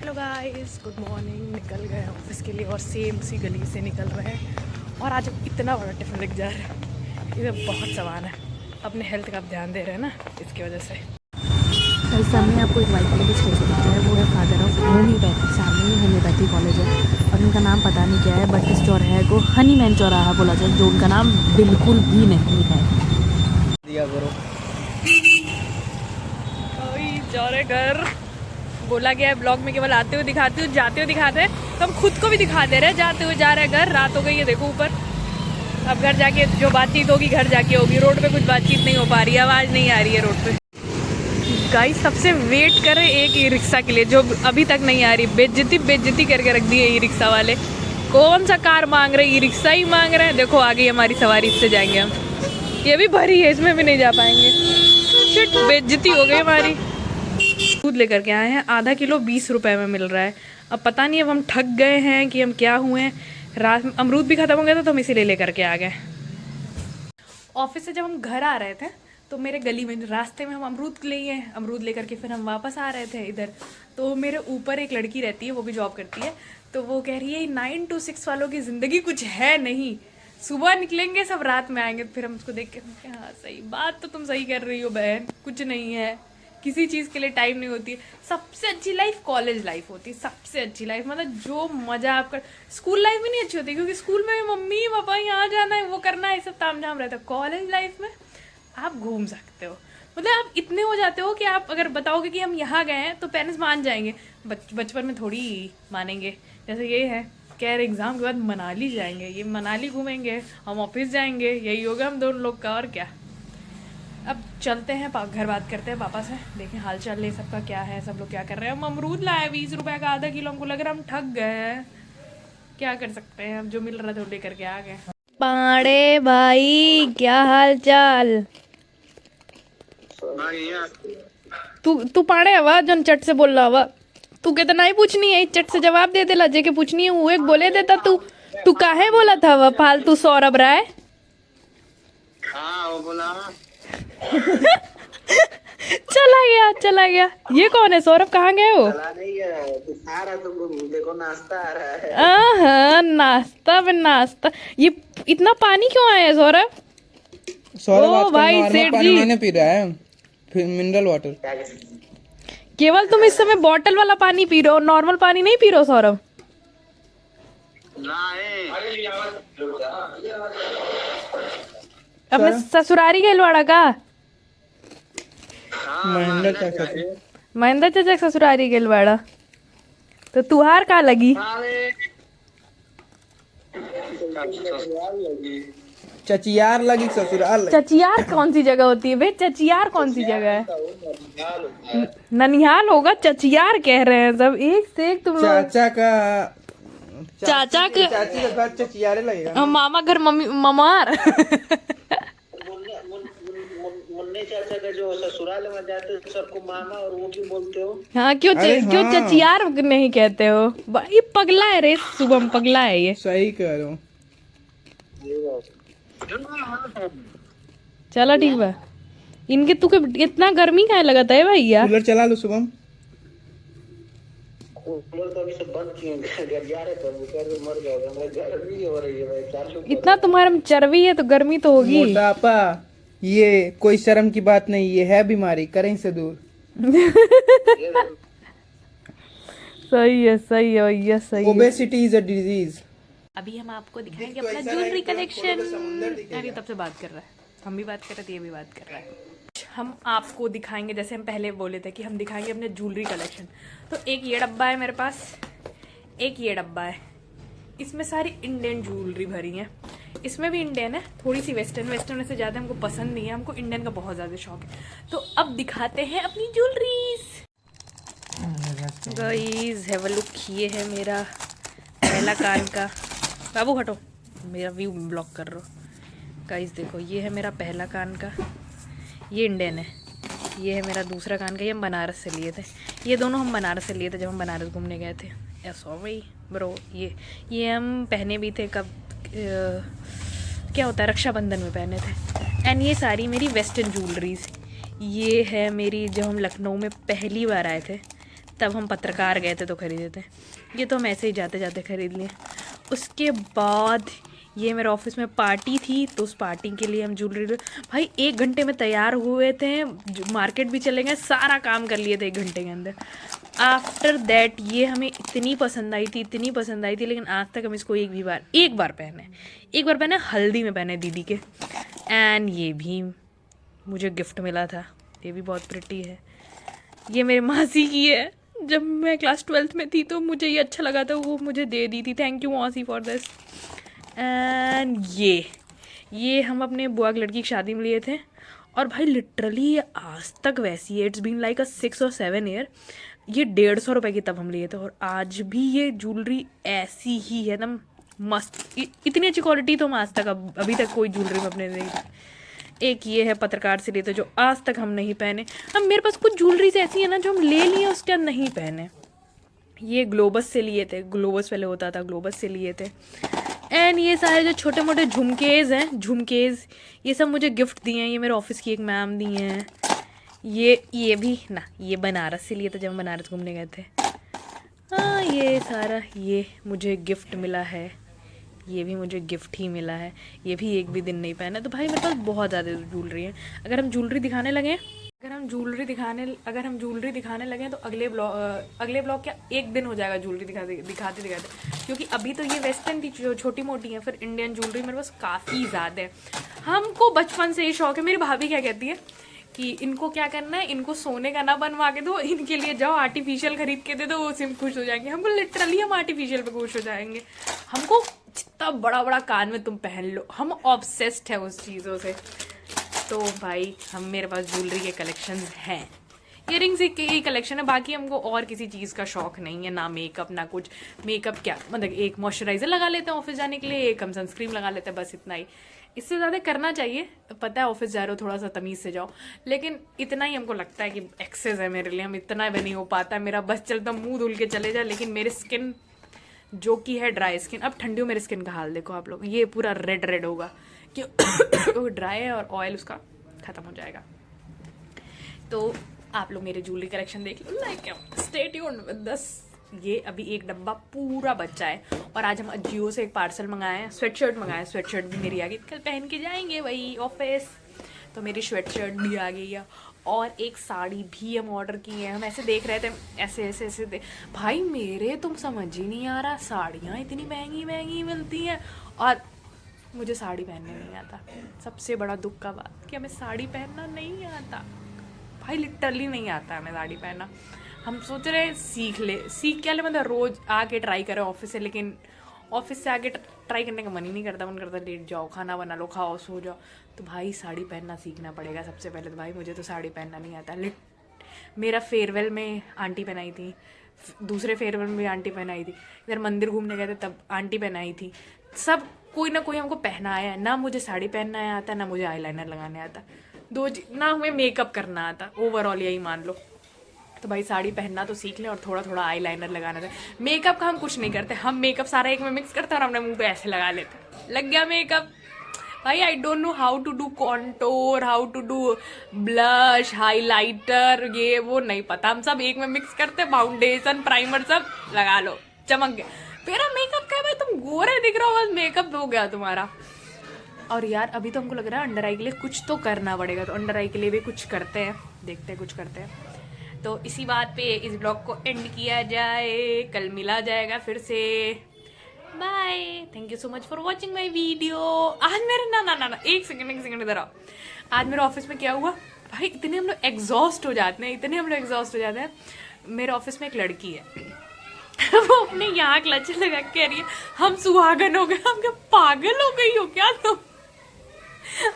Hello guys, good morning. निकल गए office के लिए और सेम उसी गली से निकल रहे हैं। और आज इतना बड़ा टिफिन लग जा रहा है, इधर बहुत सामान है। अपने हेल्थ का आप ध्यान दे रहे हैं ना, इसकी वजह से। सामने आपको एक वाइट कलर की स्टेशन दिख रहा है, वो है फादर ऑफ होम्योपैथी। सामने ही होम्योपैथी कॉलेज है और उनका नाम पता नहीं क्या है, बट इस चौराहे को हनीमैन चौराहा बोला जाए, जो उनका नाम बिल्कुल भी नहीं है। दिया करो चौरे घर बोला गया है ब्लॉग में, केवल आते हुए दिखाते हुए जाते हुए दिखाते हैं। तो हम खुद को भी दिखा दे रहे हैं, जाते हुए जा रहे हैं घर। रात हो गई है, देखो ऊपर। अब घर जाके जो बातचीत होगी घर जाके होगी। रोड पे कुछ बातचीत नहीं हो पा रही है, आवाज़ नहीं आ रही है रोड पे। गाइस सबसे वेट कर रहे एक ई रिक्शा के लिए, जो अभी तक नहीं आ रही। बेइज्जती करके रख दी है ई रिक्शा वाले। कौन सा कार मांग रहे, ई रिक्शा ही मांग रहे हैं। देखो आ गई हमारी सवारी, इससे जाएंगे हम। ये भी भरी है, इसमें भी नहीं जा पाएंगे। शिट, बेइज्जती हो गई हमारी। दूध लेकर के आए हैं, आधा किलो 20 रुपए में मिल रहा है। अब पता नहीं अब हम ठग गए हैं कि हम क्या हुए हैं। रात में अमरूद भी खत्म हो गया था, तो हम इसीलिए लेकर के आ गए। ऑफिस से जब हम घर आ रहे थे तो मेरे गली में रास्ते में हम अमरूद लिए, अमरूद लेकर के फिर हम वापस आ रहे थे इधर। तो मेरे ऊपर एक लड़की रहती है, वो भी जॉब करती है। तो वो कह रही है 9 to 6 वालों की ज़िंदगी कुछ है नहीं, सुबह निकलेंगे सब रात में आएंगे। फिर हम उसको देख के, हाँ सही बात तो तुम सही कर रही हो बहन, कुछ नहीं है, किसी चीज़ के लिए टाइम नहीं होती है। सबसे अच्छी लाइफ कॉलेज लाइफ होती है, सबसे अच्छी लाइफ। मतलब जो मज़ा आपका, स्कूल लाइफ में नहीं अच्छी होती, क्योंकि स्कूल में मम्मी पापा यहाँ जाना है, वो करना है, सब ताम झाम रहता है। कॉलेज लाइफ में आप घूम सकते हो। मतलब आप इतने हो जाते हो कि आप अगर बताओगे कि हम यहाँ गए हैं तो पेरेंट्स मान जाएंगे। बचपन में थोड़ी मानेंगे। जैसे ये है, कह रहे एग्ज़ाम के बाद मनाली जाएंगे, ये मनाली घूमेंगे, हम ऑफिस जाएंगे, यही होगा हम दोनों लोग का। और क्या। अब चलते हैं घर, बात करते हैं पापा से, देखें हाल चाल ले सबका क्या है, सब लोग क्या कर रहे हैं। हम अमरूद लाए 20 रुपए का आधा किलो, हमको लग रहा है हम ठग गए हैं। क्या कर सकते हैं, अब जो मिल रहा था वो लेकर के आ गए। पाड़े भाई क्या हाल चाल। तू पाड़े हवा जन चट से बोल रहा हवा। तू कितना ही पूछनी है, चट से जवाब दे दे। लजे के पूछनी है वो एक बोले देता। तू काहे बोला था वह फालतू सौरभ राय। हाँ वो बोला चला गया। ये कौन है सौरभ, कहाँ गए हो? चला नहीं गया, दिखा रहा तुमको, देखो नाश्ता आ रहा है। नाश्ता। ये इतना पानी क्यों आया है सौरभ? ओ भाई सेठ जी पी रहा है, फिर मिनरल वाटर। केवल तुम इस समय बॉटल वाला पानी पी रहे हो, नॉर्मल पानी नहीं पी रहे हो सौरभ? अपने ससुरारी गैलवाड़ा का महेंद्र चाचा ससुरारी गैलवाड़ा। तो तुहार का लगी? चचियार लगी, ससुराल लगी। चचियार कौन सी जगह होती है बे? चचियार कौन सी जगह है? ननिहाल होगा, चचियार कह रहे हैं सब एक से एक। तुम चाची का घर चचियारे लगेगा। मामा घर ममार। मुन्ने चाचा का जो ससुराल में जाते हो सबको मामा और वो क्यों बोलते हो? हाँ क्यों चचियार नहीं कहते हो? ये पगला है रे, शुभम पगला है ये। सही कह रहे हो। चलो ठीक बा। इनके तू के इतना गर्मी काहे लगता है भैया? कूलर चला लो शुभम। कूलर तो अभी सब बंद किए हैं, जा रहे थे तो मर जाएगा, गर्मी हो रही है भाई, चालू। इतना तुम्हारे में चर्बी है तो गर्मी तो होगी। मोटापा ये कोई शर्म की बात नहीं, ये है बीमारी, करें से दूर। सही है भैया, सही है। Obesity is a disease. अभी हम आपको दिखाएंगे अपना ज्वेलरी कलेक्शन। अरे तब से बात कर रहा है, हम भी बात कर रहे थे, ये भी बात कर रहा है। हम आपको दिखाएंगे, जैसे हम पहले बोले थे कि हम दिखाएंगे अपने ज्वेलरी कलेक्शन। तो एक ये डब्बा है मेरे पास, एक ये डब्बा है, इसमें सारी इंडियन ज्वेलरी भरी है। इसमें भी इंडियन है, थोड़ी सी वेस्टर्न से ज़्यादा हमको पसंद नहीं है, हमको इंडियन का बहुत ज़्यादा शौक है। तो अब दिखाते हैं अपनी jewelleries. Guys have a look, ये है मेरा पहला कान का। बाबू हटो, मेरा व्यू ब्लॉक कर रहा हो। गाइस देखो, ये है मेरा पहला कान का, ये इंडियन है। ये है मेरा दूसरा कान का, ये हम बनारस से लिए थे। ये दोनों हम बनारस से लिए थे जब हम बनारस घूमने गए थे। सॉरी ब्रो, ये हम पहने भी थे कब क्या होता है, रक्षाबंधन में पहने थे। एंड ये सारी मेरी वेस्टर्न ज्वेलरीज। ये है मेरी, जब हम लखनऊ में पहली बार आए थे तब हम पत्रकार गए थे तो खरीदे थे। ये तो हम ऐसे ही जाते जाते खरीद लिए। उसके बाद ये मेरे ऑफिस में पार्टी थी, तो उस पार्टी के लिए हम ज्वेलरी, भाई 1 घंटे में तैयार हुए थे, मार्केट भी चले गए, सारा काम कर लिए थे 1 घंटे के अंदर। आफ्टर दैट ये हमें इतनी पसंद आई थी, इतनी पसंद आई थी, लेकिन आज तक हम इसको एक बार पहने, हल्दी में पहने दीदी के। एंड ये भी मुझे गिफ्ट मिला था, ये भी बहुत प्रिटी है। ये मेरे मासी की है, जब मैं क्लास 12th में थी तो मुझे ये अच्छा लगा था, वो मुझे दे दी थी। थैंक यू मौसी फॉर दिस। एंड ये हम अपने बुआ की लड़की की शादी में लिए थे, और भाई लिटरली ये आज तक वैसी है। It's been like 6 or 7 year। ये 150 रुपये की तब हम लिए थे, और आज भी ये ज्वेलरी ऐसी ही है एकदम मस्त। इतनी अच्छी क्वालिटी तो हम आज तक अभी तक कोई ज्वेलरी में अपने नहीं थी। एक ये है पत्रकार से लिए थे, जो आज तक हम नहीं पहने। अब मेरे पास कुछ ज्वेलरीज ऐसी है ना जो हम ले लिए उसके बाद नहीं पहने। ये ग्लोबस से लिए थे, ग्लोबस पहले होता था, ग्लोबस से लिए थे। एंड ये सारे जो छोटे मोटे झुमकेज हैं, ये सब मुझे गिफ्ट दिए हैं। ये मेरे ऑफिस की एक मैम दी हैं। ये भी ना, ये बनारस से लिए थे जब हम बनारस घूमने गए थे। हाँ, ये सारा ये मुझे गिफ्ट मिला है, ये भी मुझे गिफ्ट ही मिला है। ये भी एक भी दिन नहीं पहना। तो भाई मेरे पास बहुत ज़्यादा ज्वेलरी है। अगर हम ज्वेलरी दिखाने लगे तो अगले ब्लॉग क्या 1 दिन हो जाएगा ज्वेलरी दिखाते, क्योंकि अभी तो ये वेस्टर्न की छोटी मोटी है, फिर इंडियन ज्वेलरी मेरे पास काफ़ी ज़्यादा है। हमको बचपन से ही शौक है। मेरी भाभी क्या कहती है कि इनको क्या करना है, इनको सोने का ना बनवा के दो, इनके लिए जाओ आर्टिफिशियल खरीद के दे दो, वो सिर्फ खुश हो जाएंगे। हमको लिटरली हम आर्टिफिशियल पे खुश हो जाएंगे। हमको जितना बड़ा बड़ा कान में तुम पहन लो, हम ऑब्सेस्ड है उस चीज़ों से। तो भाई मेरे पास ज्वेलरी के कलेक्शंस हैं, इयरिंग्स की कलेक्शन है। बाकी हमको और किसी चीज़ का शौक नहीं है, ना मेकअप ना कुछ। मेकअप क्या मतलब, एक मॉइस्चराइजर लगा लेते हैं ऑफिस जाने के लिए, एक हम सनस्क्रीन लगा लेते हैं, बस इतना ही। इससे ज़्यादा करना चाहिए, पता है ऑफिस जा रहे हो थोड़ा सा तमीज़ से जाओ, लेकिन इतना ही हमको लगता है कि एक्सेस है मेरे लिए। हम इतना भी नहीं हो पाता। मेरा बस चलता मुँह धुल के चले जाए, लेकिन मेरी स्किन जो कि है ड्राई स्किन, अब ठंडियों मेरी स्किन का हाल देखो आप लोग, ये पूरा रेड होगा क्यों ड्राई है और ऑयल उसका ख़त्म हो जाएगा। तो आप लोग मेरे ज्वेलरी कलेक्शन देख लो, like stay tuned with this. ये अभी एक डब्बा पूरा बच्चा है, और आज हम जियो से एक पार्सल मंगाए हैं, स्वेटशर्ट मंगाए हैं। स्वेटशर्ट भी मेरी आ गई, कल पहन के जाएंगे वही ऑफिस। तो मेरी स्वेटशर्ट भी आ गई है, और एक साड़ी भी हम ऑर्डर की है। हम ऐसे देख रहे थे, ऐसे भाई मेरे तुम समझ ही नहीं आ रहा, साड़ियाँ इतनी महंगी मिलती हैं, और मुझे साड़ी पहनने नहीं आता। सबसे बड़ा दुख का बात कि हमें साड़ी पहनना नहीं आता। भाई लिटरली नहीं आता हमें साड़ी पहनना। हम सोच रहे हैं सीख क्या ले, मतलब रोज आके ट्राई करें ऑफिस से, लेकिन ऑफिस से आके ट्राई करने का मन ही नहीं करता। मन करता लेट जाओ, खाना बना लो, खाओ, सो जाओ। तो भाई साड़ी पहनना सीखना पड़ेगा सबसे पहले। तो भाई मुझे तो साड़ी पहनना नहीं आता। मेरा फेयरवेल में आंटी पहनाई थी, दूसरे फेयरवेल में भी आंटी पहनाई थी, इधर मंदिर घूमने गए थे तब आंटी पहनाई थी। सब कोई ना कोई हमको पहनाया है। ना मुझे साड़ी पहनना आता, ना मुझे आईलाइनर लगाने आता, ना हमें मेकअप करना आता। ओवरऑल यही मान लो। तो भाई साड़ी पहनना तो सीख लें, और थोड़ा थोड़ा आईलाइनर लगाना था। मेकअप का हम कुछ नहीं करते, हम मेकअप सारा एक में मिक्स करते हैं और अपने मुंह पे ऐसे लगा लेते, लग गया मेकअप। भाई I don't know how to do contour, how to do blush, highlighter, ये वो नहीं पता। हम सब एक में मिक्स करते, फाउंडेशन, प्राइमर सब लगा लो, चमक गया। मेरा मेकअप क्या भाई, तुम गोरे दिख रहे हो, बस मेकअप हो गया तुम्हारा। और यार अभी तो हमको लग रहा है अंडर आई के लिए कुछ तो करना पड़ेगा, तो अंडर आई के लिए भी कुछ करते हैं, देखते हैं कुछ करते हैं। तो इसी बात पे इस ब्लॉग को एंड किया जाए, कल मिला जाएगा फिर से। Bye, thank you so much for watching my video. आज मेरे ना एक सेकंड इधर आओ। आज मेरे ऑफिस में क्या हुआ भाई, इतने हम लोग एग्जॉस्ट हो जाते हैं, मेरे ऑफिस में एक लड़की है वो अपने यहाँ क्लच लगा के कह रही है हम सुहागन हो गए। हम क्या पागल हो गई हो क्या तुम?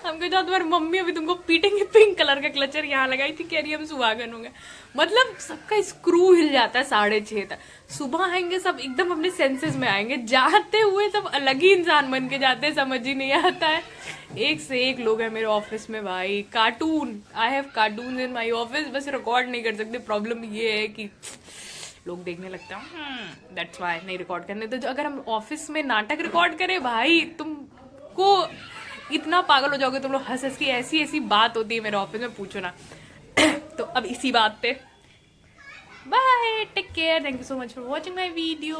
हमको जब तुम्हारी मम्मी अभी तुमको पीटेंगे, पिंक कलर का क्लचर यहाँ लगाई थी, कह रही हम सुहागन हो गए। मतलब सबका स्क्रू हिल जाता है 6:30 तक। सुबह आएंगे सब एकदम अपने सेंसेस में आएंगे, जाते हुए सब अलग ही इंसान बन के जाते हैं, समझ ही नहीं आता है। एक से एक लोग हैं मेरे ऑफिस में भाई, cartoon. I have cartoon in my office, बस रिकॉर्ड नहीं कर सकते। प्रॉब्लम ये है कि लोग देखने लगते हैं, दैट्स वाई नहीं रिकॉर्ड करने। तो अगर हम ऑफिस में नाटक रिकॉर्ड करें भाई, तुमको इतना पागल हो जाओगे तुम लोग, हंस की ऐसी बात होती है मेरे ऑफिस में, पूछो ना। तो अब इसी बात पे bye, take care, thank you so much for watching my video.